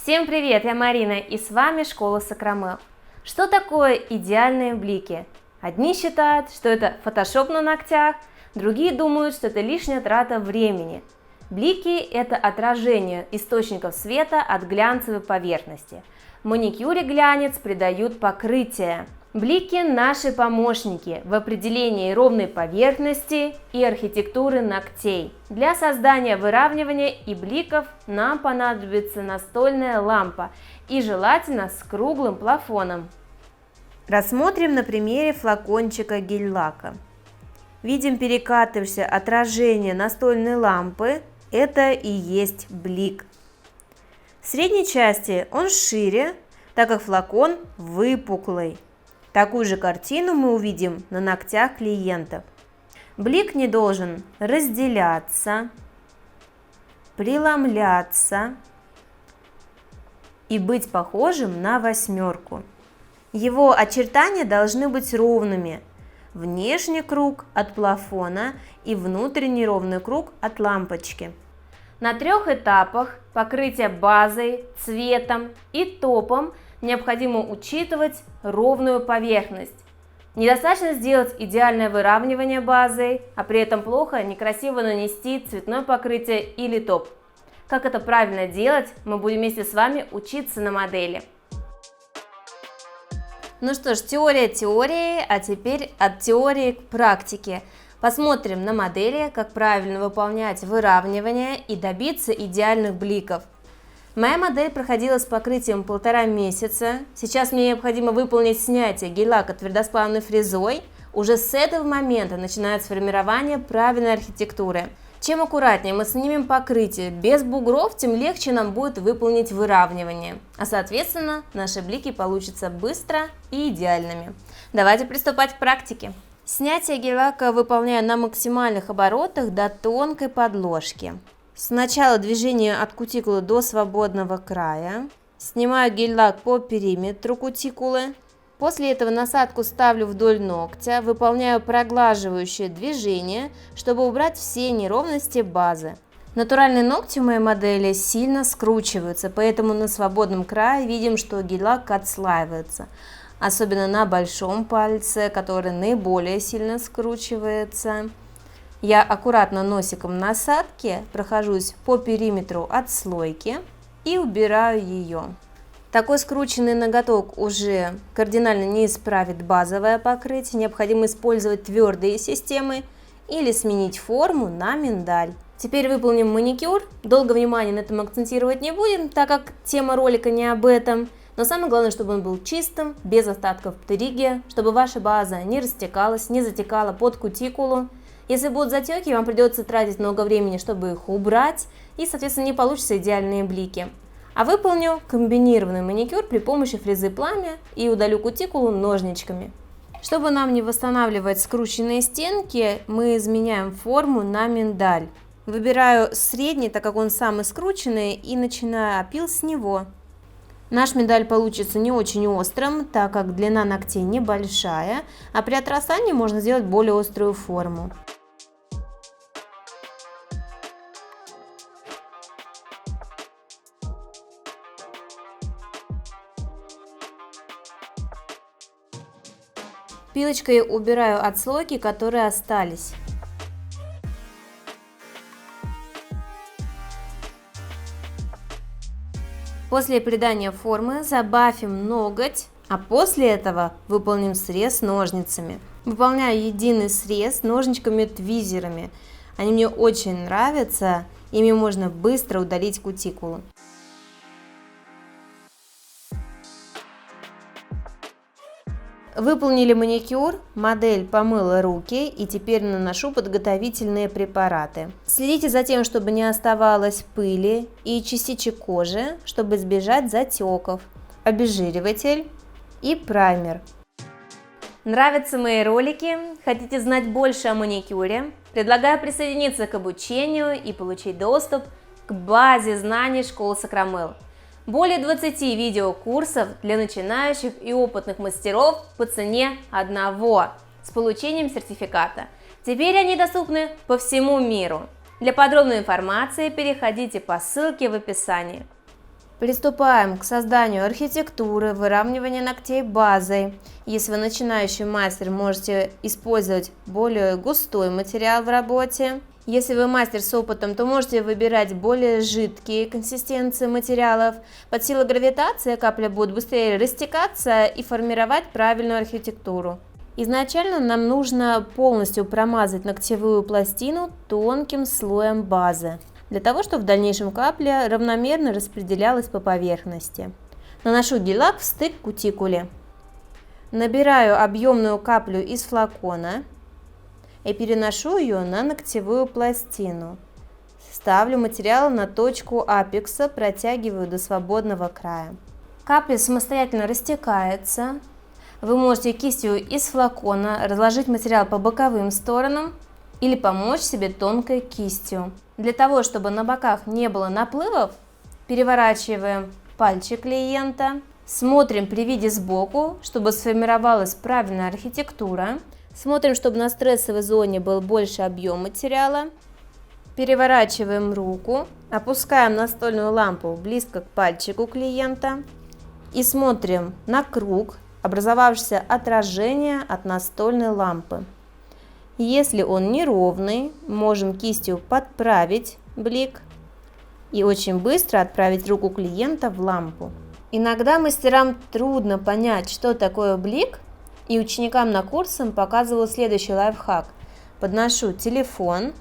Всем привет, я Марина, и с вами Школа Сакрамел. Что такое идеальные блики? Одни считают, что это фотошоп на ногтях, другие думают, что это лишняя трата времени. Блики – это отражение источников света от глянцевой поверхности. В маникюре глянец придают покрытие. Блики – наши помощники в определении ровной поверхности и архитектуры ногтей. Для создания выравнивания и бликов нам понадобится настольная лампа и желательно с круглым плафоном. Рассмотрим на примере флакончика гель-лака. Видим перекатывающееся отражение настольной лампы, это и есть блик. В средней части он шире, так как флакон выпуклый. Такую же картину мы увидим на ногтях клиентов. Блик не должен разделяться, преломляться и быть похожим на восьмерку. Его очертания должны быть ровными. Внешний круг от плафона и внутренний ровный круг от лампочки. На 3 этапах покрытия базой, цветом и топом необходимо учитывать ровную поверхность. Недостаточно сделать идеальное выравнивание базой, а при этом плохо, некрасиво нанести цветное покрытие или топ. Как это правильно делать, мы будем вместе с вами учиться на модели. Ну что ж, теория теорией, а теперь от теории к практике. Посмотрим на модели, как правильно выполнять выравнивание и добиться идеальных бликов. Моя модель проходила с покрытием 1,5 месяца. Сейчас мне необходимо выполнить снятие гель-лака твердосплавной фрезой. Уже с этого момента начинается формирование правильной архитектуры. Чем аккуратнее мы снимем покрытие без бугров, тем легче нам будет выполнить выравнивание. А соответственно, наши блики получатся быстро и идеальными. Давайте приступать к практике. Снятие гель-лака выполняю на максимальных оборотах до тонкой подложки. Сначала движение от кутикулы до свободного края. Снимаю гель-лак по периметру кутикулы. После этого насадку ставлю вдоль ногтя, выполняю проглаживающее движение, чтобы убрать все неровности базы. Натуральные ногти у моей модели сильно скручиваются, поэтому на свободном крае видим, что гель-лак отслаивается. Особенно на большом пальце, который наиболее сильно скручивается. Я аккуратно носиком насадки прохожусь по периметру отслойки и убираю ее. Такой скрученный ноготок уже кардинально не исправит базовое покрытие, необходимо использовать твердые системы или сменить форму на миндаль. Теперь выполним маникюр, долго внимания на этом акцентировать не будем, так как тема ролика не об этом. Но самое главное, чтобы он был чистым, без остатков птриги, чтобы ваша база не растекалась, не затекала под кутикулу. Если будут затеки, вам придется тратить много времени, чтобы их убрать, и, соответственно, не получатся идеальные блики. А выполню комбинированный маникюр при помощи фрезы пламя и удалю кутикулу ножничками. Чтобы нам не восстанавливать скрученные стенки, мы изменяем форму на миндаль. Выбираю средний, так как он самый скрученный, и начинаю опил с него. Наш миндаль получится не очень острым, так как длина ногтей небольшая, а при отрастании можно сделать более острую форму. Пилочкой убираю отслойки, которые остались. После придания формы забафим ноготь, а после этого выполним срез ножницами. Выполняю единый срез ножничками-твизерами. Они мне очень нравятся, ими можно быстро удалить кутикулу. Выполнили маникюр, модель помыла руки и теперь наношу подготовительные препараты. Следите за тем, чтобы не оставалось пыли и частичек кожи, чтобы избежать затеков. Обезжириватель и праймер. Нравятся мои ролики? Хотите знать больше о маникюре? Предлагаю присоединиться к обучению и получить доступ к базе знаний Школы Сакрамел. Более 20 видеокурсов для начинающих и опытных мастеров по цене одного с получением сертификата. Теперь они доступны по всему миру. Для подробной информации переходите по ссылке в описании. Приступаем к созданию архитектуры выравнивания ногтей базой. Если вы начинающий мастер, можете использовать более густой материал в работе. Если вы мастер с опытом, то можете выбирать более жидкие консистенции материалов. Под силой гравитации капля будет быстрее растекаться и формировать правильную архитектуру. Изначально нам нужно полностью промазать ногтевую пластину тонким слоем базы, для того, чтобы в дальнейшем капля равномерно распределялась по поверхности. Наношу гель-лак в стык к кутикуле. Набираю объемную каплю из флакона и переношу ее на ногтевую пластину. Ставлю материал на точку апекса, протягиваю до свободного края. Капля самостоятельно растекается. Вы можете кистью из флакона разложить материал по боковым сторонам или помочь себе тонкой кистью. Для того, чтобы на боках не было наплывов, переворачиваем пальчик клиента, смотрим при виде сбоку, чтобы сформировалась правильная архитектура, смотрим, чтобы на стрессовой зоне был больше объем материала, переворачиваем руку, опускаем настольную лампу близко к пальчику клиента и смотрим на круг, образовавшееся отражение от настольной лампы. Если он неровный, можем кистью подправить блик и очень быстро отправить руку клиента в лампу. Иногда мастерам трудно понять, что такое блик, и ученикам на курсах показываю следующий лайфхак. Подношу телефон,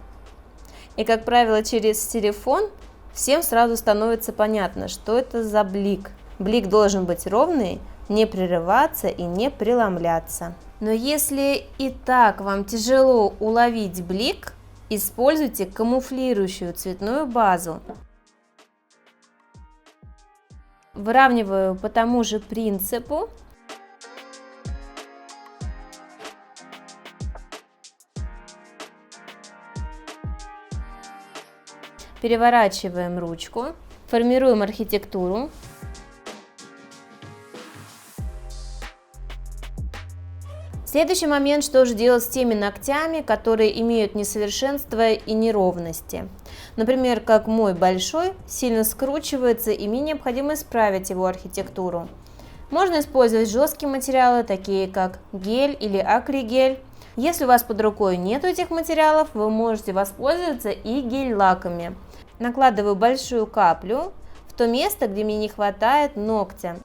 и, как правило, через телефон всем сразу становится понятно, что это за блик. Блик должен быть ровный, не прерываться и не преломляться. Но если и так вам тяжело уловить блик, используйте камуфлирующую цветную базу. Выравниваю по тому же принципу. Переворачиваем ручку, формируем архитектуру. Следующий момент, что же делать с теми ногтями, которые имеют несовершенства и неровности. Например, как мой большой, сильно скручивается, и мне необходимо исправить его архитектуру. Можно использовать жесткие материалы, такие как гель или акригель. Если у вас под рукой нет этих материалов, вы можете воспользоваться и гель-лаками. Накладываю большую каплю в то место, где мне не хватает ногтя.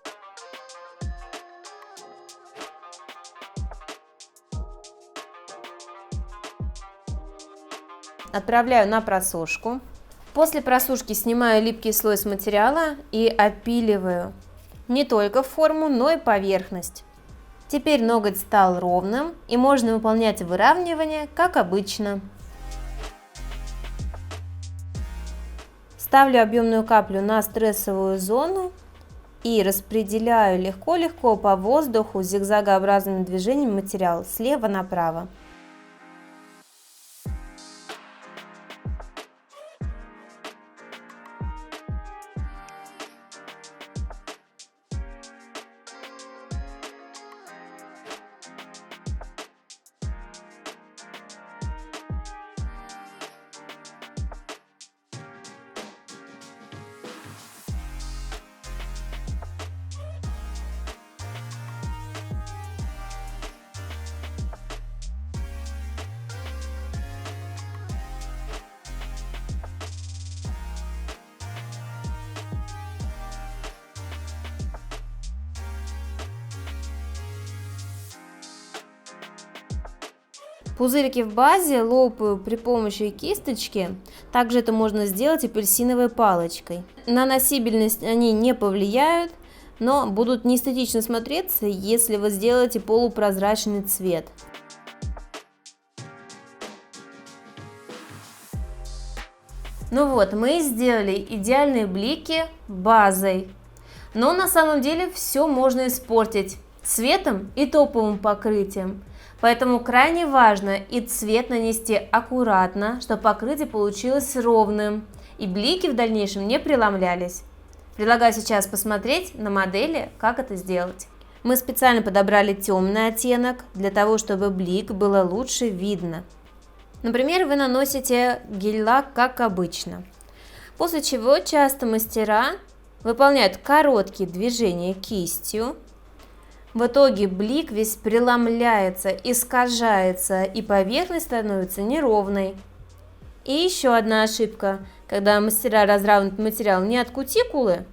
Отправляю на просушку. После просушки снимаю липкий слой с материала и опиливаю не только форму, но и поверхность. Теперь ноготь стал ровным и можно выполнять выравнивание, как обычно. Ставлю объемную каплю на стрессовую зону и распределяю легко-легко по воздуху зигзагообразным движением материал слева направо. Пузырики в базе лопаю при помощи кисточки, также это можно сделать апельсиновой палочкой. На носибельность они не повлияют, но будут неэстетично смотреться, если вы сделаете полупрозрачный цвет. Ну вот, мы сделали идеальные блики базой, но на самом деле все можно испортить цветом и топовым покрытием. Поэтому крайне важно и цвет нанести аккуратно, чтобы покрытие получилось ровным и блики в дальнейшем не преломлялись. Предлагаю сейчас посмотреть на модели, как это сделать. Мы специально подобрали темный оттенок, для того, чтобы блик было лучше видно. Например, вы наносите гель-лак, как обычно. После чего часто мастера выполняют короткие движения кистью. В итоге блик весь преломляется, искажается, и поверхность становится неровной. И еще одна ошибка, когда мастера разравнивают материал не от кутикулы,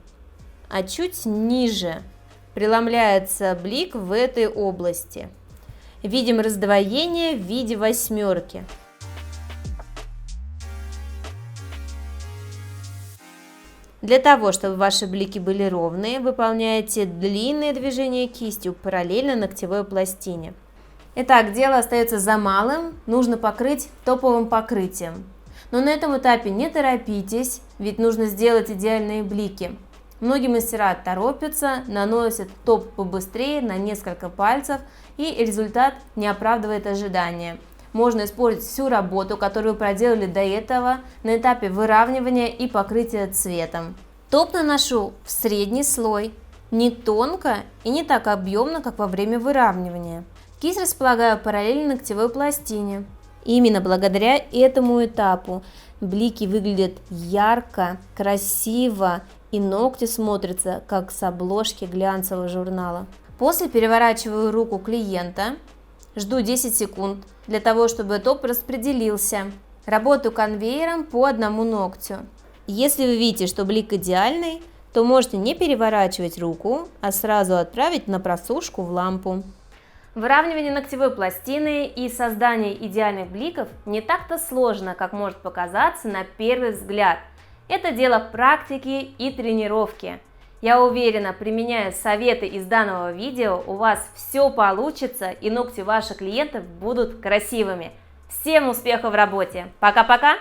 а чуть ниже. Преломляется блик в этой области. Видим раздвоение в виде восьмерки. Для того, чтобы ваши блики были ровные, выполняйте длинные движения кистью параллельно ногтевой пластине. Итак, дело остается за малым, нужно покрыть топовым покрытием. Но на этом этапе не торопитесь, ведь нужно сделать идеальные блики. Многие мастера торопятся, наносят топ побыстрее на несколько пальцев, и результат не оправдывает ожидания. Можно использовать всю работу, которую вы проделали до этого на этапе выравнивания и покрытия цветом. Топ наношу в средний слой, не тонко и не так объемно, как во время выравнивания. Кисть располагаю параллельно ногтевой пластине. Именно благодаря этому этапу блики выглядят ярко, красиво, и ногти смотрятся как с обложки глянцевого журнала. После переворачиваю руку клиента, жду 10 секунд для того, чтобы топ распределился. Работаю конвейером по одному ногтю. Если вы видите, что блик идеальный, то можете не переворачивать руку, а сразу отправить на просушку в лампу. Выравнивание ногтевой пластины и создание идеальных бликов не так-то сложно, как может показаться на первый взгляд. Это дело практики и тренировки. Я уверена, применяя советы из данного видео, у вас все получится и ногти ваших клиентов будут красивыми. Всем успехов в работе! Пока-пока!